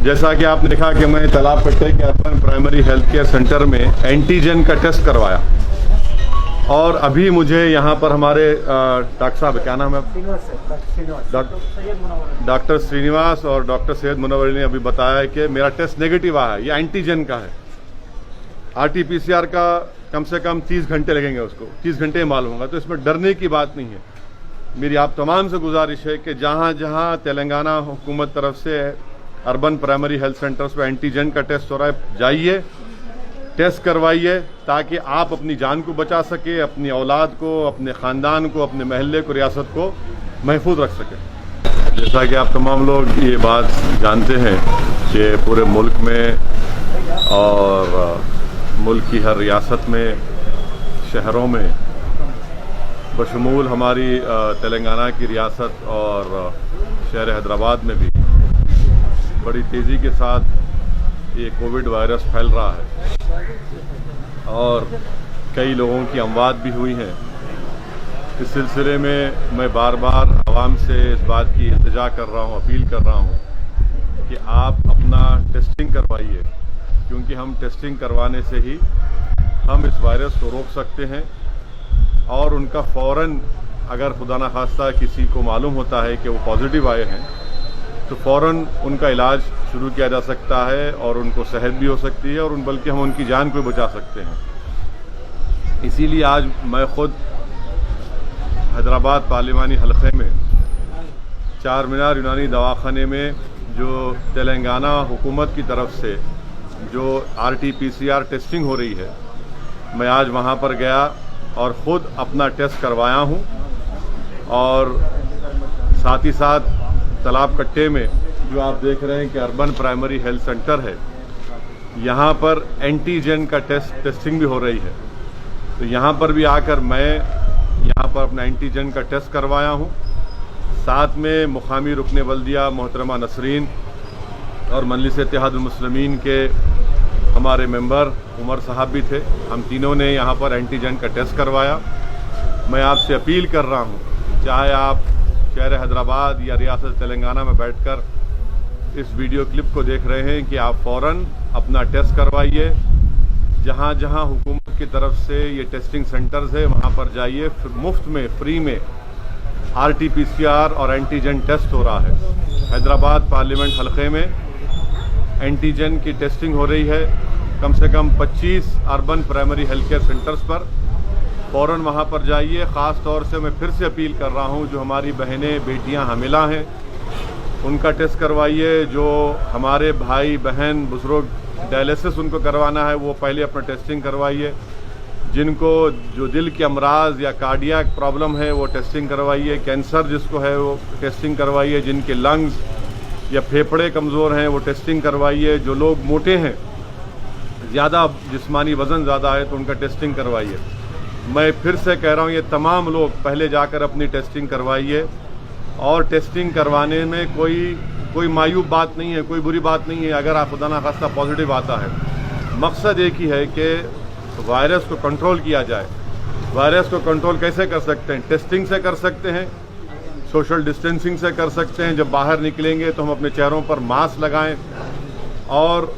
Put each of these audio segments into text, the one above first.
जैसा कि आपने देखा कि मैं तालाब कट्टे के urban primary health care centre में एंटीजन का टेस्ट करवाया और अभी मुझे यहाँ पर हमारे डॉक्टर साहब, क्या नाम है? डॉक्टर श्रीनिवास और डॉक्टर सैयद मुनव्वर ने अभी बताया कि मेरा टेस्ट नेगेटिव आया है, ये एंटीजन का है। RT-PCR का कम से कम 30 घंटे लगेंगे, उसको 30 घंटे में मालूम होगा, तो इसमें डरने की बात नहीं है। मेरी आप तमाम से गुजारिश है कि जहाँ जहाँ तेलंगाना हुकूमत तरफ से अर्बन प्राइमरी हेल्थ सेंटर्स पर एंटीजन का टेस्ट हो रहा है, जाइए टेस्ट करवाइए ताकि आप अपनी जान को बचा सके, अपनी औलाद को, अपने ख़ानदान को, अपने महल्ले को, रियासत को महफूज रख सके। जैसा कि आप तमाम लोग ये बात जानते हैं कि पूरे मुल्क में और मुल्क की हर रियासत में, शहरों में, बशमूल हमारी तेलंगाना की रियासत और शहर हैदराबाद में भी बड़ी तेज़ी के साथ ये कोविड वायरस फैल रहा है और कई लोगों की अमवात भी हुई हैं। इस सिलसिले में मैं बार बार आवाम से इस बात की इल्तिजा कर रहा हूँ, अपील कर रहा हूँ कि आप अपना टेस्टिंग करवाइए, क्योंकि हम टेस्टिंग करवाने से ही हम इस वायरस को रोक सकते हैं और उनका फ़ौरन, अगर खुदा न खास्ता किसी को मालूम होता है कि वो पॉजिटिव आए हैं, तो फ़ौरन उनका इलाज शुरू किया जा सकता है और उनको सेहत भी हो सकती है और बल्कि हम उनकी जान को बचा सकते हैं। इसीलिए आज मैं ख़ुद हैदराबाद पार्लिमानी हलक़े में चार मीनार यूनानी दवाखाने में जो तेलंगाना हुकूमत की तरफ से जो RT-PCR टेस्टिंग हो रही है, मैं आज वहाँ पर गया और ख़ुद अपना टेस्ट करवाया हूँ और साथ ही साथ तालाब कट्टे में जो आप देख रहे हैं कि अर्बन प्राइमरी हेल्थ सेंटर है, यहाँ पर एंटीजन का टेस्टिंग भी हो रही है। तो यहाँ पर भी आकर मैं यहाँ पर अपना एंटीजन का टेस्ट करवाया हूँ। साथ में मुकामी रुकने बल्दिया मोहतरमा नसरीन और मजलिस इत्तेहादुल मुस्लिमीन के हमारे मेंबर उमर साहब भी थे। हम तीनों ने यहाँ पर एंटीजन का टेस्ट करवाया। मैं आपसे अपील कर रहा हूँ, चाहे आप शहर हैदराबाद या रियासत तेलंगाना में बैठकर इस वीडियो क्लिप को देख रहे हैं, कि आप फ़ौरन अपना टेस्ट करवाइए। जहाँ जहाँ हुकूमत की तरफ से ये टेस्टिंग सेंटर्स है वहाँ पर जाइए, मुफ्त में, फ्री में RT-PCR और एंटीजन टेस्ट हो रहा है। हैदराबाद पार्लियामेंट हलक़े में एंटीजन की टेस्टिंग हो रही है, कम से कम 25 urban primary health care centres पर। फ़ौरन वहाँ पर जाइए। ख़ास तौर से मैं फिर से अपील कर रहा हूँ, जो हमारी बहनें बेटियाँ हामिला हैं उनका टेस्ट करवाइए। जो हमारे भाई बहन बुजुर्ग डायलिसिस उनको करवाना है, वो पहले अपना टेस्टिंग करवाइए। जिनको जो दिल के अमराज या कार्डियक प्रॉब्लम है वो टेस्टिंग करवाइए। कैंसर जिसको है वो टेस्टिंग करवाइए। जिनके लंग्स या फेफड़े कमज़ोर हैं वो टेस्टिंग करवाइए। जो लोग मोटे हैं, ज़्यादा जिस्मानी वज़न ज़्यादा है, तो उनका टेस्टिंग करवाइए। मैं फिर से कह रहा हूँ, ये तमाम लोग पहले जाकर अपनी टेस्टिंग करवाइए। और टेस्टिंग करवाने में कोई मायूब बात नहीं है, कोई बुरी बात नहीं है अगर आप खुदा न खास्ता पॉजिटिव आता है। मकसद एक ही है कि वायरस को कंट्रोल किया जाए। वायरस को कंट्रोल कैसे कर सकते हैं? टेस्टिंग से कर सकते हैं, सोशल डिस्टेंसिंग से कर सकते हैं। जब बाहर निकलेंगे तो हम अपने चेहरों पर मास्क लगाएं और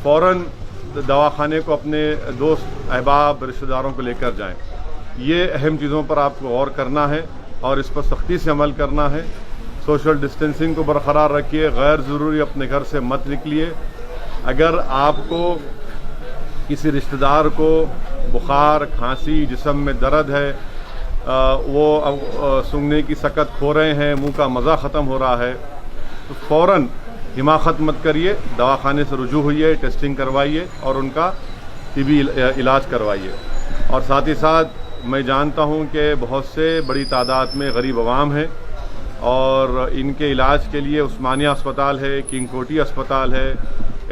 फ़ौरन दवाखाने को अपने दोस्त अहबाब रिश्तेदारों को लेकर जाएं। ये अहम चीज़ों पर आपको गौर करना है और इस पर सख्ती से अमल करना है। सोशल डिस्टेंसिंग को बरकरार रखिए। गैर ज़रूरी अपने घर से मत निकलिए। अगर आपको किसी रिश्तेदार को बुखार, खांसी, जिस्म में दर्द है, वो सूंघने की सकत खो रहे हैं, मुंह का मज़ा ख़त्म हो रहा है, तो फ़ौरन हिमाकत मत करिए, दवाखाने से रुजू होइए, टेस्टिंग करवाइए और उनका तिबी इलाज करवाइए। और साथ ही साथ मैं जानता हूं कि बहुत से बड़ी तादाद में गरीब अवाम है और इनके इलाज के लिए उस्मानिया अस्पताल है, किंग कोटी अस्पताल है,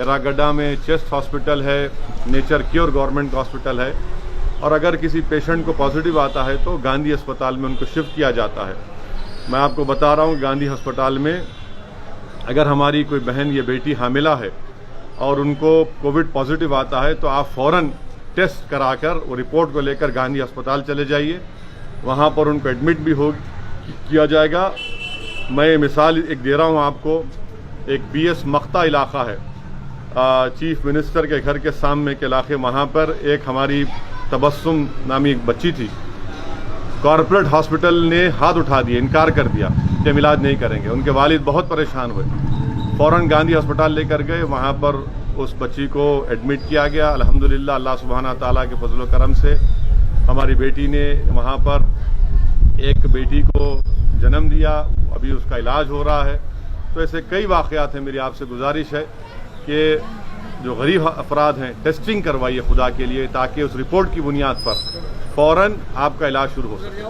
एरागड्डा में चेस्ट हॉस्पिटल है, नेचर क्योर गवर्नमेंट हॉस्पिटल है। और अगर किसी पेशेंट को पॉजिटिव आता है तो गांधी अस्पताल में उनको शिफ्ट किया जाता है। मैं आपको बता रहा हूँ, गांधी अस्पताल में अगर हमारी कोई बहन या बेटी हामिला है और उनको कोविड पॉजिटिव आता है तो आप फ़ौरन टेस्ट कराकर वो रिपोर्ट को लेकर गांधी अस्पताल चले जाइए। वहाँ पर उनको एडमिट भी किया जाएगा। मैं मिसाल एक दे रहा हूँ आपको ایک BS مختہ علاقہ ہے، چیف منسٹر کے گھر کے سامنے کے علاقے، وہاں پر ایک ہماری تبسم نامی ایک بچی تھی، کارپوریٹ ہاسپٹل نے ہاتھ اٹھا دیا، انکار کر دیا کہ ہم علاج نہیں کریں گے۔ ان کے والد بہت پریشان ہوئے، فوراً گاندھی ہسپتال لے کر گئے، وہاں پر اس بچی کو ایڈمٹ کیا گیا۔ الحمدللہ اللہ سبحانہ تعالیٰ کے فضل و کرم سے ہماری بیٹی نے وہاں پر ایک بیٹی کو جنم دیا، ابھی اس کا علاج ہو رہا ہے۔ تو ایسے کئی واقعات ہیں۔ میری آپ سے گزارش ہے کہ جو غریب افراد ہیں ٹیسٹنگ کروائیے خدا کے لیے، تاکہ اس رپورٹ کی بنیاد پر فوراً آپ کا علاج شروع ہو سکے۔